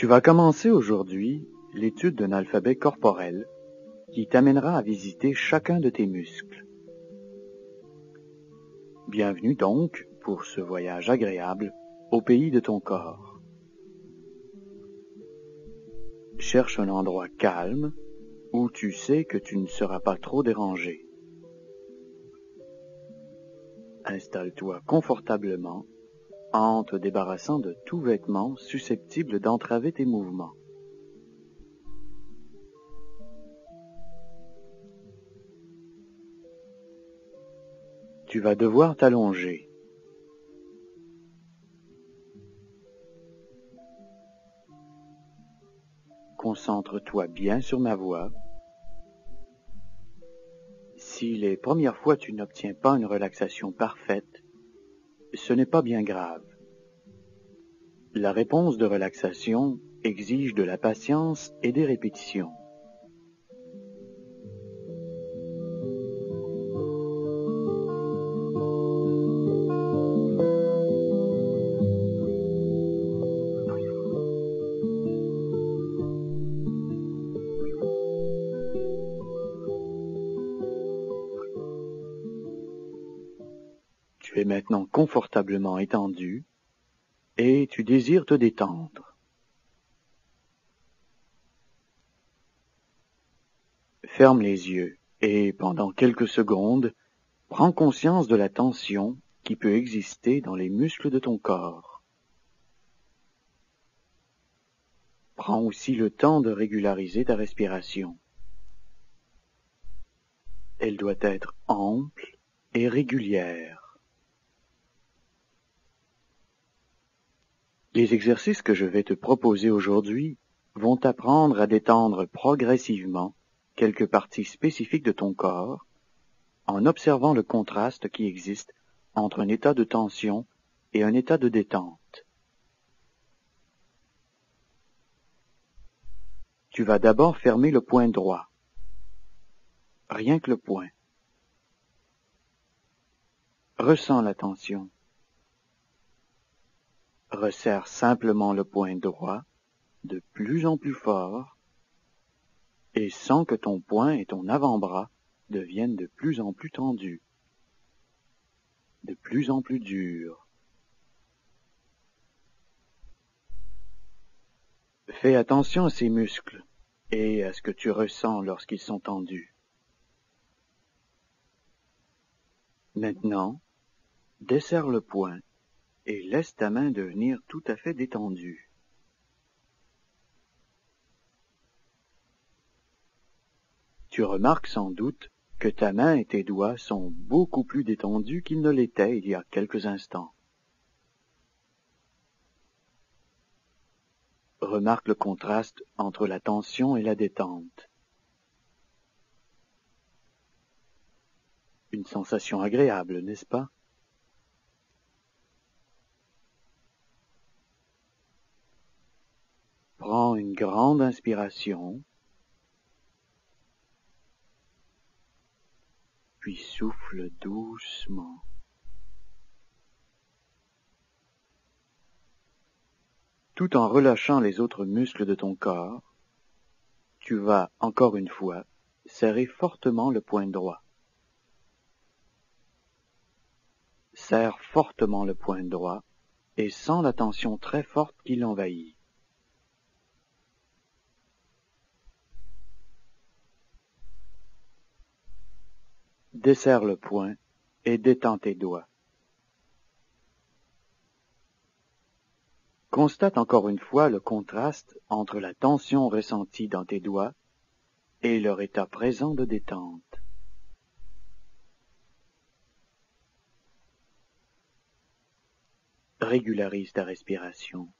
Tu vas commencer aujourd'hui l'étude d'un alphabet corporel qui t'amènera à visiter chacun de tes muscles. Bienvenue donc pour ce voyage agréable au pays de ton corps. Cherche un endroit calme où tu sais que tu ne seras pas trop dérangé. Installe-toi confortablement en te débarrassant de tout vêtement susceptible d'entraver tes mouvements. Tu vas devoir t'allonger. Concentre-toi bien sur ma voix. Si les premières fois tu n'obtiens pas une relaxation parfaite, ce n'est pas bien grave. La réponse de relaxation exige de la patience et des répétitions. Tu es maintenant confortablement étendu et tu désires te détendre. Ferme les yeux et pendant quelques secondes, prends conscience de la tension qui peut exister dans les muscles de ton corps. Prends aussi le temps de régulariser ta respiration. Elle doit être ample et régulière. Les exercices que je vais te proposer aujourd'hui vont t'apprendre à détendre progressivement quelques parties spécifiques de ton corps en observant le contraste qui existe entre un état de tension et un état de détente. Tu vas d'abord fermer le poing droit. Rien que le poing. Ressens la tension. Resserre simplement le poing droit de plus en plus fort et sens que ton poing et ton avant-bras deviennent de plus en plus tendus, de plus en plus durs. Fais attention à ces muscles et à ce que tu ressens lorsqu'ils sont tendus. Maintenant, desserre le poing et laisse ta main devenir tout à fait détendue. Tu remarques sans doute que ta main et tes doigts sont beaucoup plus détendus qu'ils ne l'étaient il y a quelques instants. Remarque le contraste entre la tension et la détente. Une sensation agréable, n'est-ce pas? Prends une grande inspiration, puis souffle doucement. Tout en relâchant les autres muscles de ton corps, tu vas, encore une fois, serrer fortement le poing droit. Serre fortement le poing droit et sens la tension très forte qui l'envahit. Desserre le poing et détends tes doigts. Constate encore une fois le contraste entre la tension ressentie dans tes doigts et leur état présent de détente. Régularise ta respiration.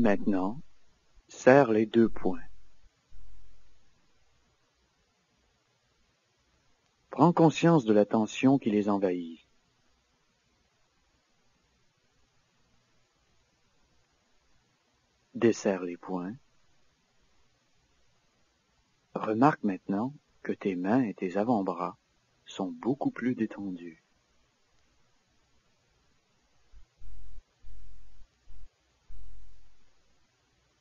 Maintenant, serre les deux poings. Prends conscience de la tension qui les envahit. Desserre les poings. Remarque maintenant que tes mains et tes avant-bras sont beaucoup plus détendus.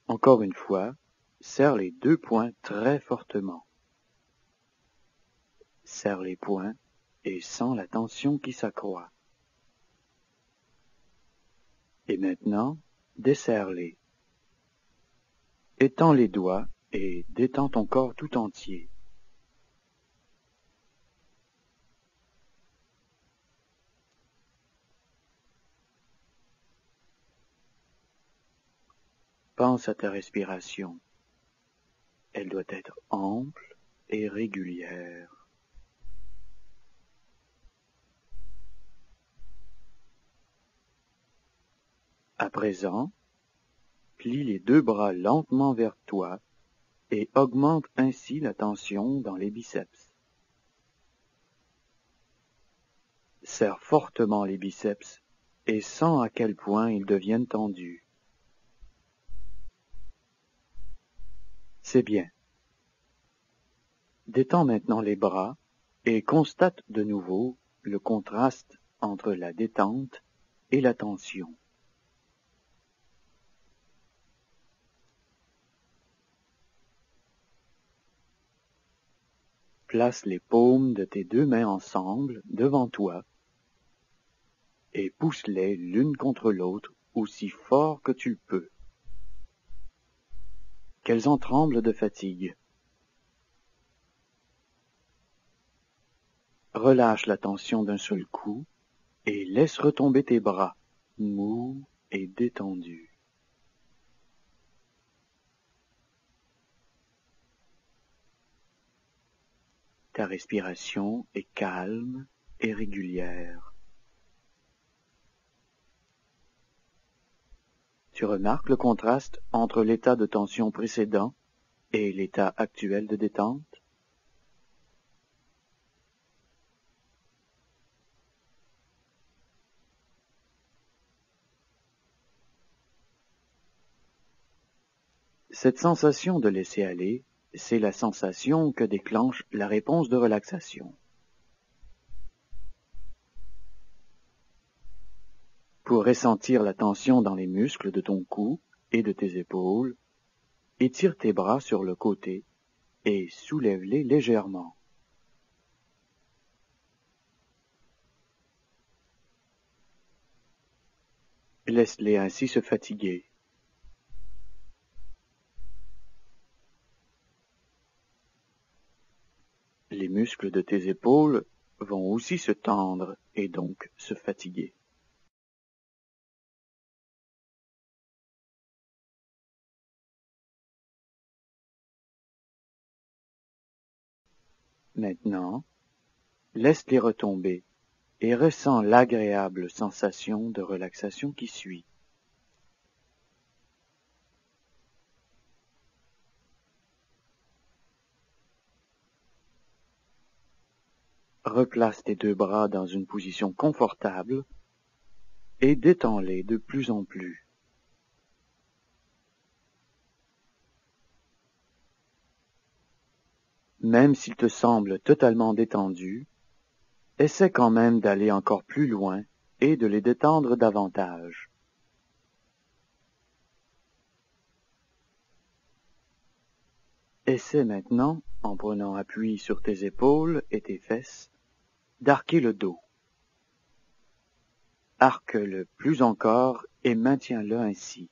Encore une fois, serre les 2 poings très fortement. Serre les poings et sens la tension qui s'accroît. Et maintenant, desserre-les. Étends les doigts et détends ton corps tout entier. Pense à ta respiration. Elle doit être ample et régulière. À présent, plie les 2 bras lentement vers toi et augmente ainsi la tension dans les biceps. Serre fortement les biceps et sens à quel point ils deviennent tendus. C'est bien. Détends maintenant les bras et constate de nouveau le contraste entre la détente et la tension. Place les paumes de tes 2 mains ensemble devant toi et pousse-les l'une contre l'autre aussi fort que tu le peux. Qu'elles en tremblent de fatigue. Relâche la tension d'un seul coup et laisse retomber tes bras, mous et détendus. Ta respiration est calme et régulière. Tu remarques le contraste entre l'état de tension précédent et l'état actuel de détente? Cette sensation de laisser aller, c'est la sensation que déclenche la réponse de relaxation. Pour ressentir la tension dans les muscles de ton cou et de tes épaules, étire tes bras sur le côté et soulève-les légèrement. Laisse-les ainsi se fatiguer. Les muscles de tes épaules vont aussi se tendre et donc se fatiguer. Maintenant, laisse-les retomber et ressens l'agréable sensation de relaxation qui suit. Replace tes 2 bras dans une position confortable et détends-les de plus en plus. Même s'ils te semblent totalement détendus, essaie quand même d'aller encore plus loin et de les détendre davantage. Essaie maintenant, en prenant appui sur tes épaules et tes fesses, d'arquer le dos. Arque-le plus encore et maintiens-le ainsi.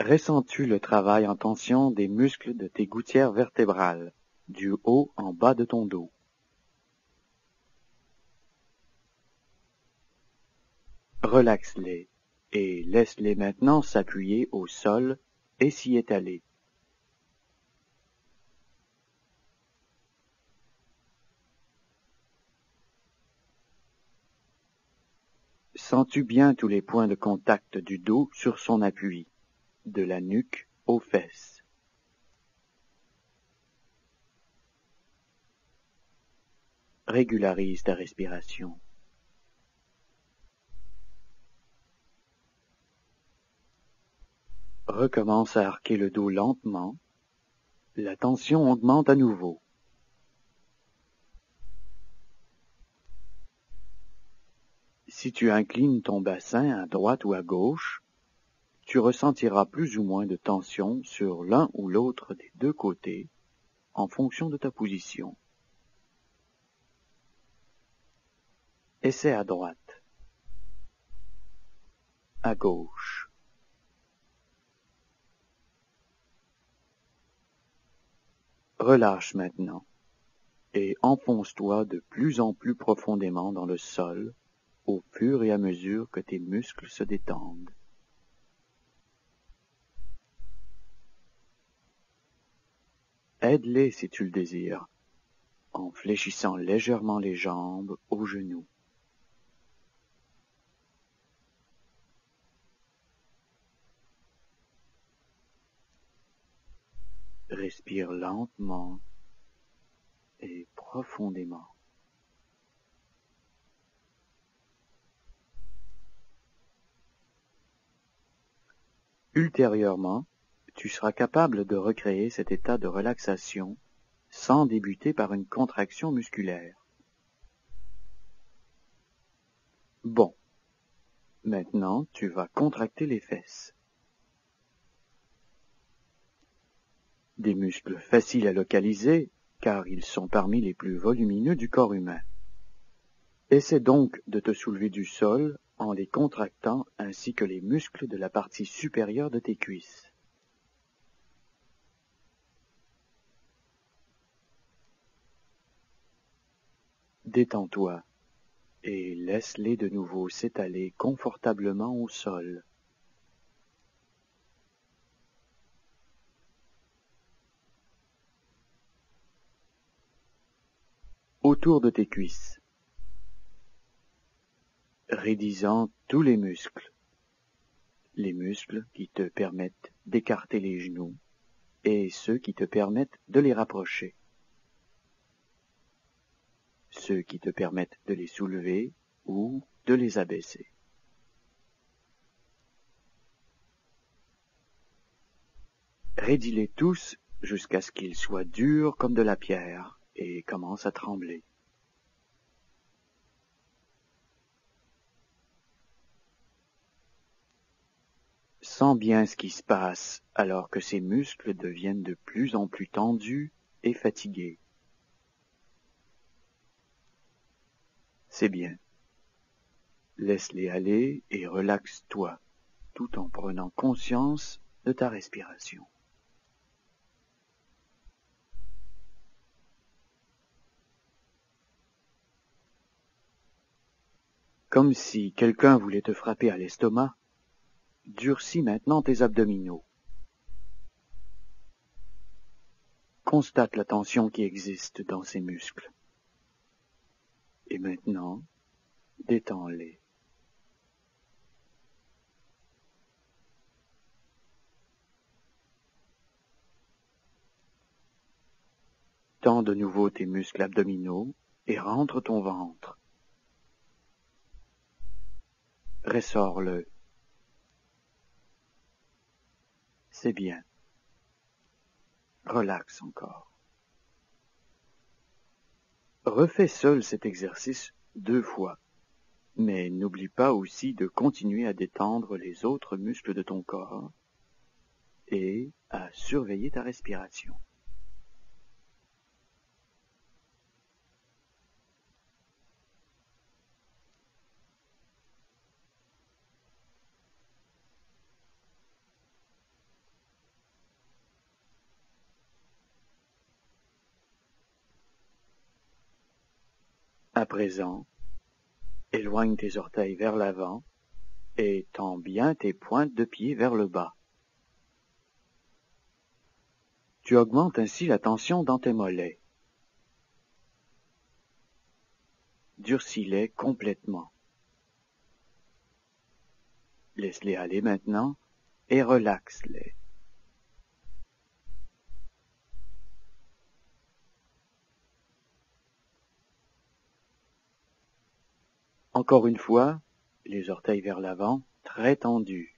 Ressens-tu le travail en tension des muscles de tes gouttières vertébrales, du haut en bas de ton dos? Relaxe-les et laisse-les maintenant s'appuyer au sol et s'y étaler. Sens-tu bien tous les points de contact du dos sur son appui, de la nuque aux fesses? Régularise ta respiration. Recommence à arquer le dos lentement La tension augmente à nouveau. Si tu inclines ton bassin à droite ou à gauche, tu ressentiras plus ou moins de tension sur l'un ou l'autre des deux côtés en fonction de ta position. Essaie à droite, à gauche. Relâche maintenant et enfonce-toi de plus en plus profondément dans le sol au fur et à mesure que tes muscles se détendent. Aide-les si tu le désires, en fléchissant légèrement les jambes aux genoux. Respire lentement et profondément. Ultérieurement, tu seras capable de recréer cet état de relaxation sans débuter par une contraction musculaire. Bon, maintenant tu vas contracter les fesses. Des muscles faciles à localiser, car ils sont parmi les plus volumineux du corps humain. Essaie donc de te soulever du sol en les contractant ainsi que les muscles de la partie supérieure de tes cuisses. Détends-toi et laisse-les de nouveau s'étaler confortablement au sol. Autour de tes cuisses, raidissant tous les muscles qui te permettent d'écarter les genoux et ceux qui te permettent de les rapprocher, ceux qui te permettent de les soulever ou de les abaisser. Raidis-les tous jusqu'à ce qu'ils soient durs comme de la pierre et commencent à trembler. Sens bien ce qui se passe alors que ces muscles deviennent de plus en plus tendus et fatigués. C'est bien. Laisse-les aller et relaxe-toi, tout en prenant conscience de ta respiration. Comme si quelqu'un voulait te frapper à l'estomac, durcis maintenant tes abdominaux. Constate la tension qui existe dans ces muscles. Et maintenant, détends-les. Tends de nouveau tes muscles abdominaux et rentre ton ventre. Ressors-le. C'est bien. Relaxe encore. Refais seul cet exercice 2 fois, mais n'oublie pas aussi de continuer à détendre les autres muscles de ton corps et à surveiller ta respiration. À présent, éloigne tes orteils vers l'avant et tends bien tes pointes de pied vers le bas. Tu augmentes ainsi la tension dans tes mollets. Durcis-les complètement. Laisse-les aller maintenant et relaxe-les. Encore une fois, les orteils vers l'avant, très tendus.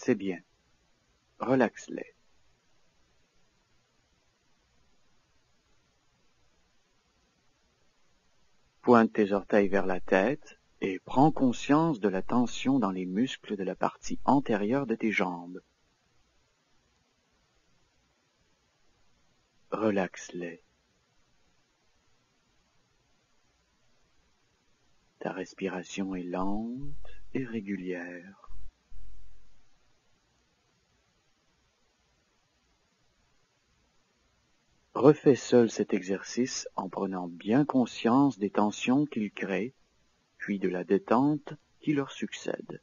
C'est bien. Relaxe-les. Pointe tes orteils vers la tête et prends conscience de la tension dans les muscles de la partie antérieure de tes jambes. Relaxe-les. Ta respiration est lente et régulière. Refais seul cet exercice en prenant bien conscience des tensions qu'il crée, puis de la détente qui leur succède.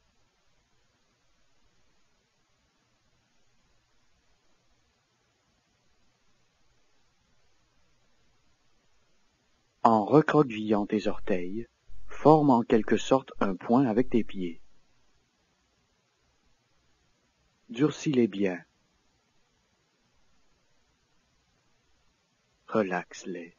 En recroquevillant tes orteils, forme en quelque sorte un point avec tes pieds. Durcis-les bien. Relaxe-les.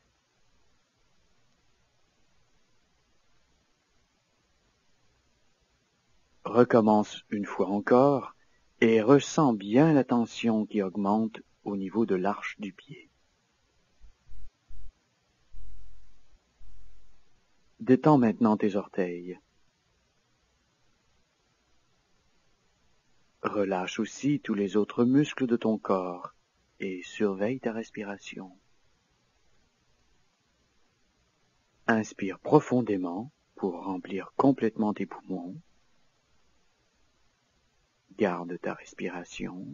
Recommence une fois encore et ressens bien la tension qui augmente au niveau de l'arche du pied. Détends maintenant tes orteils. Relâche aussi tous les autres muscles de ton corps et surveille ta respiration. Inspire profondément pour remplir complètement tes poumons. Garde ta respiration.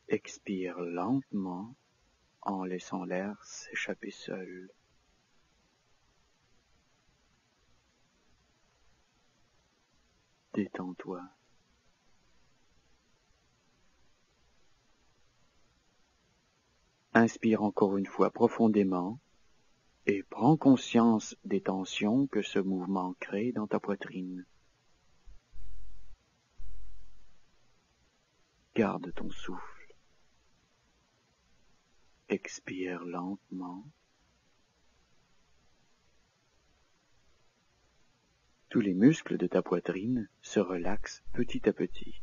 Expire lentement en laissant l'air s'échapper seul. Détends-toi. Inspire encore une fois profondément et prends conscience des tensions que ce mouvement crée dans ta poitrine. Garde ton souffle. Expire lentement. Tous les muscles de ta poitrine se relaxent petit à petit.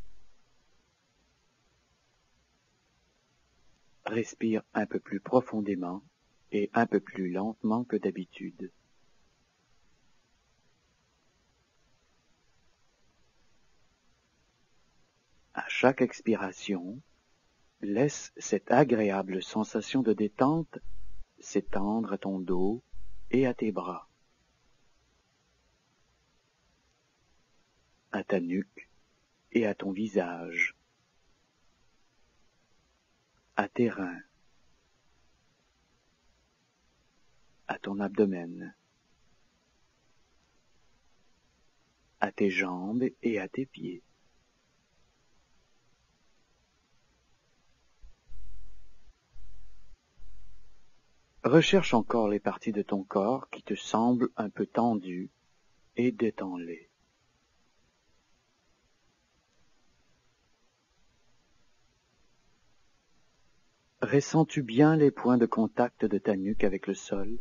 Respire un peu plus profondément et un peu plus lentement que d'habitude. À chaque expiration, laisse cette agréable sensation de détente s'étendre à ton dos et à tes bras, à ta nuque et à ton visage, à tes reins, à ton abdomen, à tes jambes et à tes pieds. Recherche encore les parties de ton corps qui te semblent un peu tendues et détends-les. Ressens-tu bien les points de contact de ta nuque avec le sol,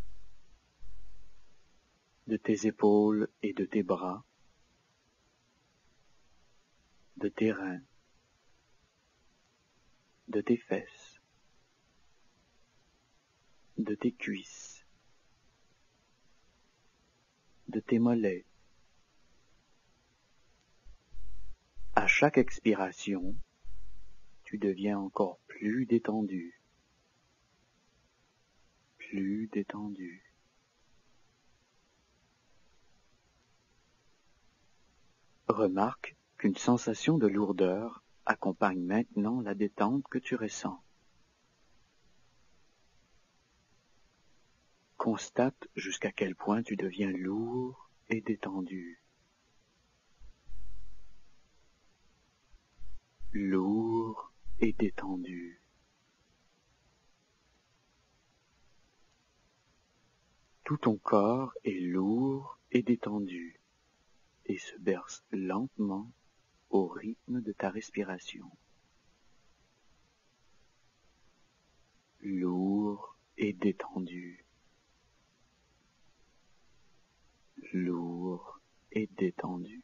de tes épaules et de tes bras, de tes reins, de tes fesses, de tes cuisses, de tes mollets. À chaque expiration, tu deviens encore plus détendu, plus détendu. Remarque qu'une sensation de lourdeur accompagne maintenant la détente que tu ressens. Constate jusqu'à quel point tu deviens lourd et détendu. Lourd et détendu. Tout ton corps est lourd et détendu et se berce lentement au rythme de ta respiration. Lourd et détendu. Lourd et détendu.